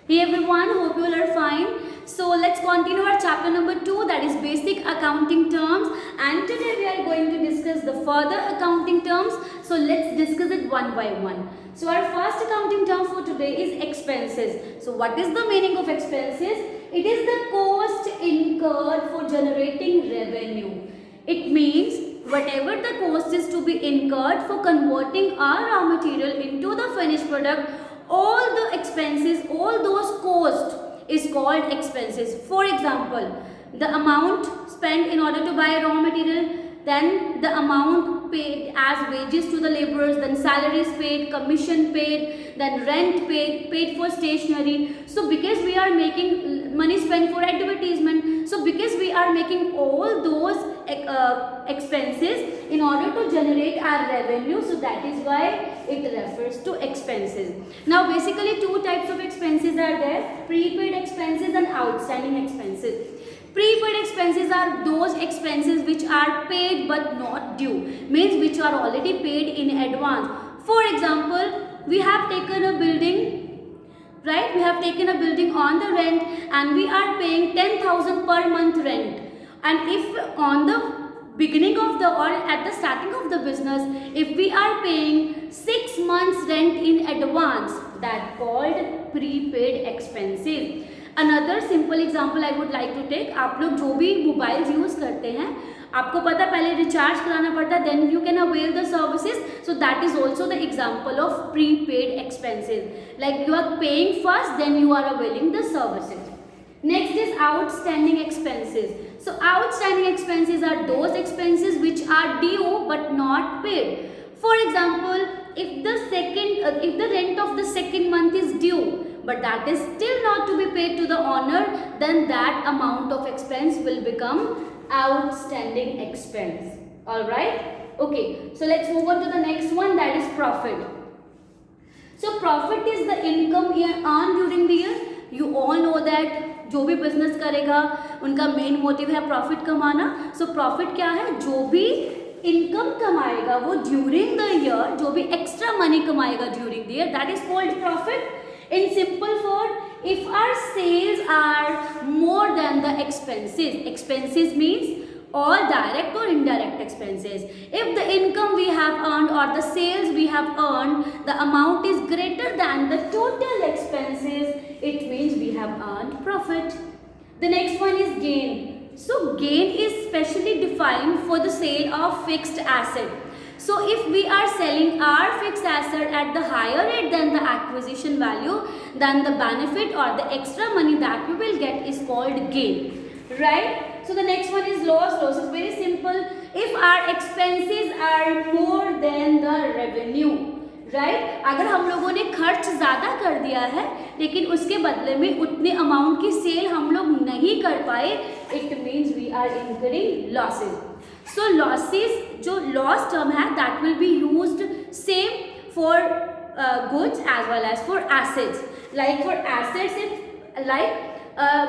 Hey everyone, hope you all are fine. So let's continue our chapter number 2, that is basic accounting terms, and today we are going to discuss the further accounting terms. So let's discuss it one by one. So our first accounting term for today is expenses. So what is the meaning of expenses? It is the cost incurred for generating revenue. It means whatever the cost is to be incurred for converting our raw material into the finished product, all the expenses, all those costs is called expenses. For example, the amount spent in order to buy raw material, then the amount paid as wages to the laborers, then salaries paid, commission paid, then rent paid, paid for stationery. So because we are making money spent for advertisement, so because we are making all those expenses in order to generate our revenue, so that is why it refers to expenses. Now basically two types of expenses are there: prepaid expenses and outstanding expenses. Prepaid expenses are those expenses which are paid but not due, means which are already paid in advance. For example, we have taken a building, right? We have taken a building on the rent and we are paying 10,000 per month rent. And if on the beginning of the or at the starting of the business, if we are paying 6 months rent in advance, that called prepaid expenses. Another simple example I would like to take, आप लोग जो भी mobiles use करते हैं, आपको पता पहले recharge कराना पड़ता है, then you can avail the services. So that is also the example of prepaid expenses. Like you are paying first, then you are availing the services. Next is outstanding expenses. So outstanding expenses are those expenses which are due but not paid. For example, if the rent of the second month is due, but that is still not to be paid to the owner, then that amount of expense will become outstanding expense. Alright? Okay, so let's move on to the next one, that is profit. So profit is the income earned during the year. You all know that जो भी business करेगा उनका main motive है profit कमाना. So profit क्या है? जो भी इनकम कमाएगा वो ड्यूरिंग द ईयर, जो भी एक्स्ट्रा मनी कमाएगा during the year, that is called profit. In simple form, if our sales are more than the expenses means all direct or indirect expenses. If the income we have earned or the sales we have earned, the amount is greater than the total expenses, it means we have earned profit. The next one is gain. So gain is specially defined for the sale of fixed asset. So if we are selling our fixed asset at the higher rate than the acquisition value, then the benefit or the extra money that we will get is called gain, right? So the next one is loss. Loss is very simple. If our expenses are more than the revenue, right? अगर हम लोगों ने खर्च ज़्यादा कर दिया है लेकिन उसके बदले में उतने अमाउंट की सेल हम लोग नहीं कर पाए, it means we are incurring losses. So losses, जो loss term है, that will be used same for goods as well as for assets. Like for assets, if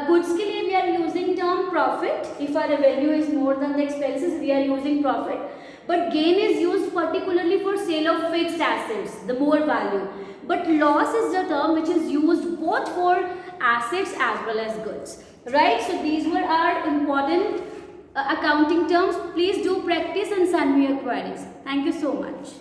goods के लिए we are using term profit. If our revenue is more than the expenses, we are using profit. But gain is used particularly for sale of fixed assets, the more value. But loss is the term which is used both for assets as well as goods, right? So these were our important accounting terms. Please do practice and send me your queries. Thank you so much.